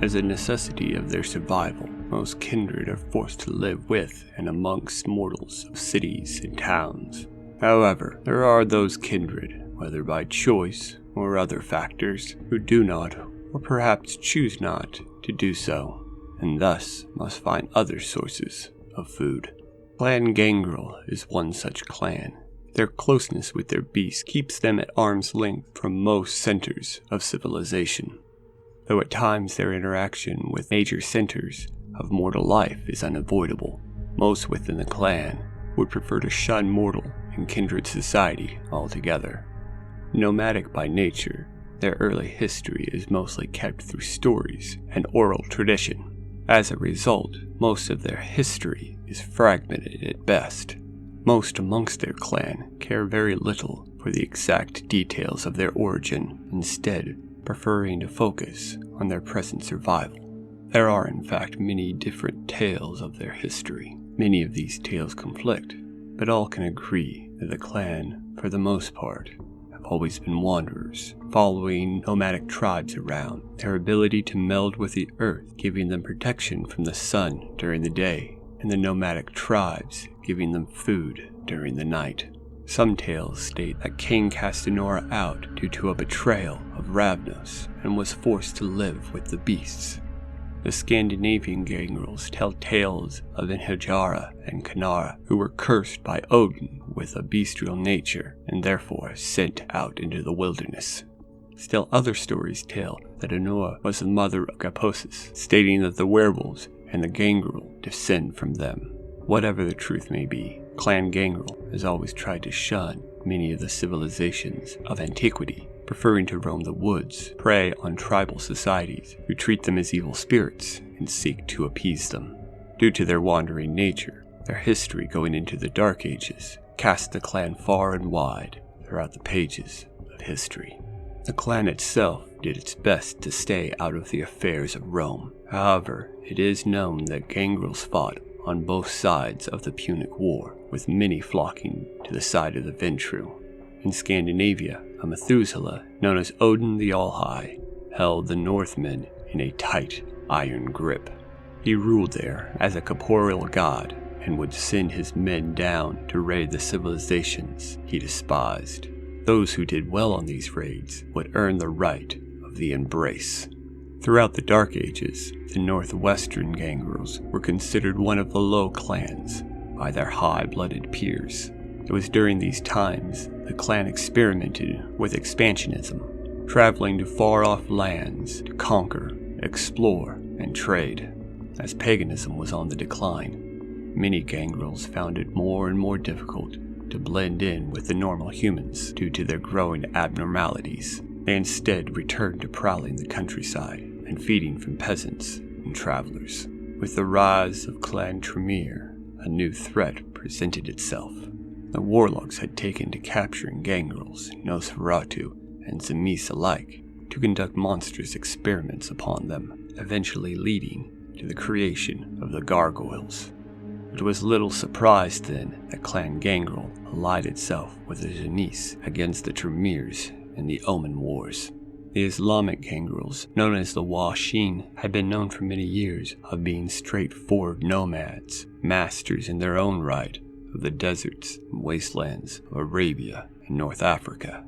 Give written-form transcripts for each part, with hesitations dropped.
As a necessity of their survival, most kindred are forced to live with and amongst mortals of cities and towns. However, there are those kindred, whether by choice or other factors, who do not, or perhaps choose not, to do so, and thus must find other sources of food. Clan Gangrel is one such clan. Their closeness with their beasts keeps them at arm's length from most centers of civilization, though at times their interaction with major centers of mortal life is unavoidable. Most within the clan would prefer to shun mortal and kindred society altogether. Nomadic by nature, their early history is mostly kept through stories and oral tradition. As a result, most of their history is fragmented at best. Most amongst their clan care very little for the exact details of their origin, instead preferring to focus on their present survival. There are in fact many different tales of their history. Many of these tales conflict, but all can agree that the clan, for the most part, have always been wanderers, following nomadic tribes around, their ability to meld with the earth giving them protection from the sun during the day, and the nomadic tribes giving them food during the night. Some tales state that King cast Enora out due to a betrayal of Ravnos and was forced to live with the beasts. The Scandinavian gangrels tell tales of Inhajara and Kanara, who were cursed by Odin with a bestial nature and therefore sent out into the wilderness. Still other stories tell that Enora was the mother of Gaposis, stating that the werewolves and the gangrel descend from them. Whatever the truth may be, Clan Gangrel has always tried to shun many of the civilizations of antiquity, preferring to roam the woods, prey on tribal societies who treat them as evil spirits and seek to appease them. Due to their wandering nature, their history going into the Dark Ages cast the clan far and wide throughout the pages of history. The clan itself did its best to stay out of the affairs of Rome. However, it is known that gangrels fought on both sides of the Punic War, with many flocking to the side of the Ventru. In Scandinavia, a Methuselah, known as Odin the All-High, held the Northmen in a tight iron grip. He ruled there as a corporeal god and would send his men down to raid the civilizations he despised. Those who did well on these raids would earn the right of the embrace. Throughout the Dark Ages, the northwestern gangrels were considered one of the low clans by their high-blooded peers. It was during these times the clan experimented with expansionism, traveling to far-off lands to conquer, explore, and trade. As paganism was on the decline, many gangrels found it more and more difficult to blend in with the normal humans due to their growing abnormalities. They instead returned to prowling the countryside and feeding from peasants and travelers. With the rise of Clan Tremere, a new threat presented itself. The warlocks had taken to capturing gangrels, Nosferatu, and Zemis alike, to conduct monstrous experiments upon them, eventually leading to the creation of the gargoyles. It was little surprise then that Clan Gangrel allied itself with the Zemis against the Tremeres in the Omen Wars. The Islamic gangrels, known as the Washin, had been known for many years of being straightforward nomads, masters in their own right of the deserts and wastelands of Arabia and North Africa.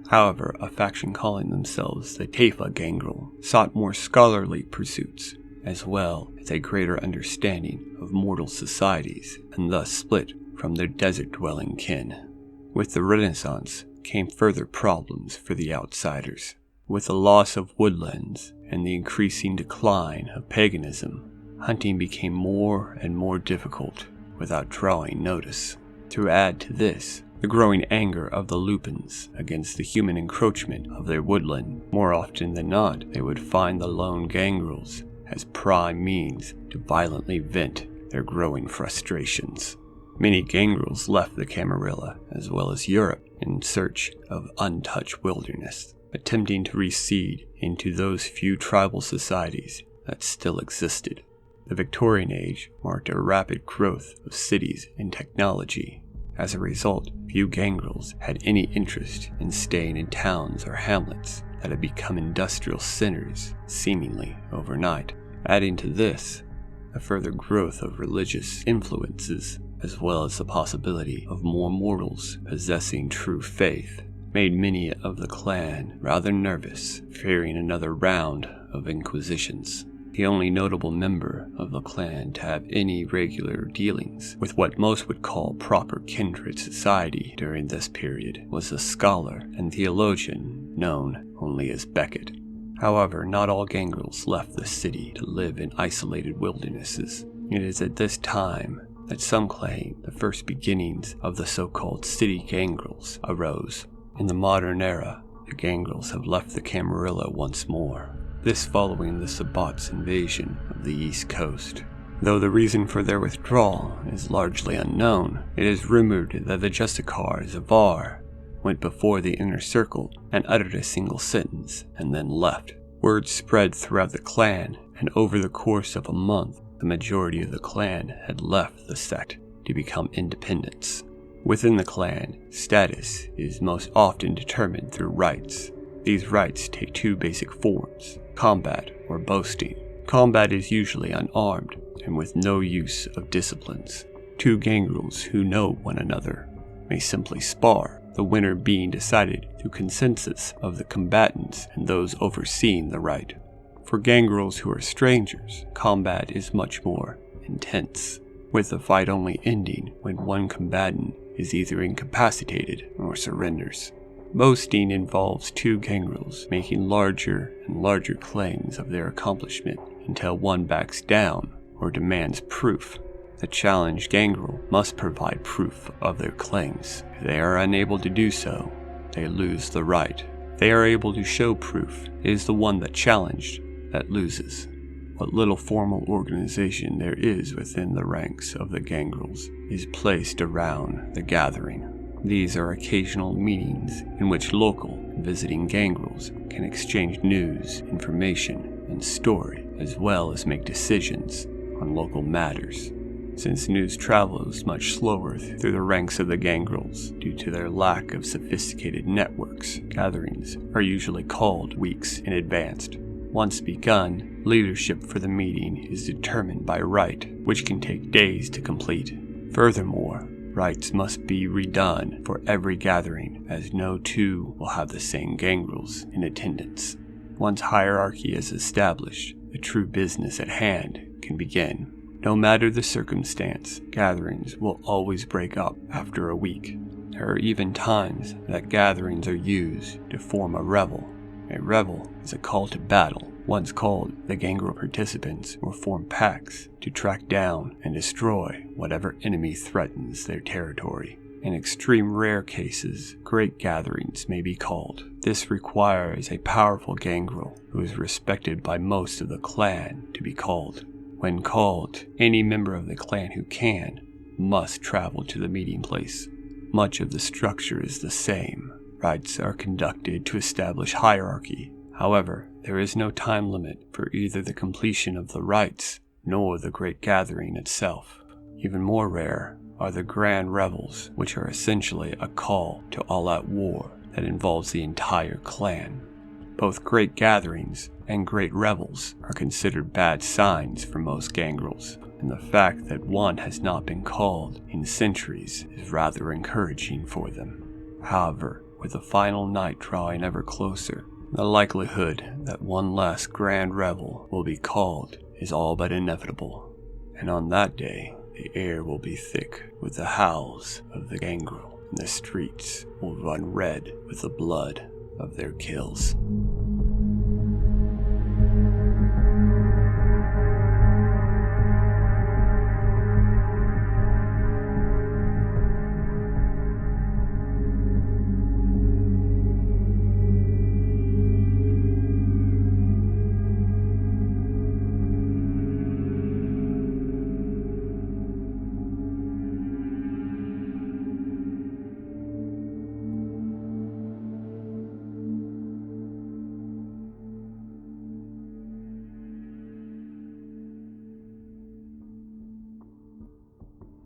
However, a faction calling themselves the Taifa Gangrel sought more scholarly pursuits, as well as a greater understanding of mortal societies, and thus split from their desert-dwelling kin. With the Renaissance came further problems for the outsiders. With the loss of woodlands and the increasing decline of paganism, hunting became more and more difficult without drawing notice. To add to this, the growing anger of the Lupins against the human encroachment of their woodland. More often than not, they would find the lone gangrels as prime means to violently vent their growing frustrations. Many gangrels left the Camarilla, as well as Europe, in search of untouched wilderness, attempting to recede into those few tribal societies that still existed. The Victorian Age marked a rapid growth of cities and technology, As a result, few gangrels had any interest in staying in towns or hamlets that had become industrial centers seemingly overnight. Adding to this, the further growth of religious influences, as well as the possibility of more mortals possessing true faith, made many of the clan rather nervous, fearing another round of inquisitions. The only notable member of the clan to have any regular dealings with what most would call proper kindred society during this period was a scholar and theologian known only as Beckett. However, not all gangrels left the city to live in isolated wildernesses. It is at this time that some claim the first beginnings of the so-called city gangrels arose. In the modern era, the gangrels have left the Camarilla once more, this following the Sabbats' invasion of the East Coast. Though the reason for their withdrawal is largely unknown, it is rumored that the Justicars of Var went before the inner circle and uttered a single sentence and then left. Word spread throughout the clan, and over the course of a month, the majority of the clan had left the sect to become independents. Within the clan, status is most often determined through rights. These rights take two basic forms: combat or boasting. Combat is usually unarmed and with no use of disciplines. Two gangrels who know one another may simply spar, the winner being decided through consensus of the combatants and those overseeing the right. For gangrels who are strangers, combat is much more intense, with the fight only ending when one combatant is either incapacitated or surrenders. Boasting involves two gangrels making larger and larger claims of their accomplishment until one backs down or demands proof. The challenged gangrel must provide proof of their claims. If they are unable to do so, they lose the right. If they are able to show proof, it is the one that challenged that loses. What little formal organization there is within the ranks of the gangrels is placed around the gathering. These are occasional meetings in which local and visiting gangrels can exchange news, information, and story, as well as make decisions on local matters. Since news travels much slower through the ranks of the gangrels due to their lack of sophisticated networks, gatherings are usually called weeks in advance. Once begun, leadership for the meeting is determined by right, which can take days to complete. Furthermore, rites must be redone for every gathering, as no two will have the same gangrels in attendance. Once hierarchy is established, the true business at hand can begin. No matter the circumstance, gatherings will always break up after a week. There are even times that gatherings are used to form a revel. A revel is a call to battle. Once called, the gangrel participants will form packs to track down and destroy whatever enemy threatens their territory. In extreme rare cases, great gatherings may be called. This requires a powerful gangrel who is respected by most of the clan to be called. When called, any member of the clan who can must travel to the meeting place. Much of the structure is the same. Rites are conducted to establish hierarchy. However, there is no time limit for either the completion of the rites nor the great gathering itself. Even more rare are the grand revels, which are essentially a call to all-out war that involves the entire clan. Both great gatherings and great revels are considered bad signs for most gangrels, and the fact that one has not been called in centuries is rather encouraging for them. However, with the final night drawing ever closer, the likelihood that one last grand revel will be called is all but inevitable, and on that day, the air will be thick with the howls of the gangrel, and the streets will run red with the blood of their kills.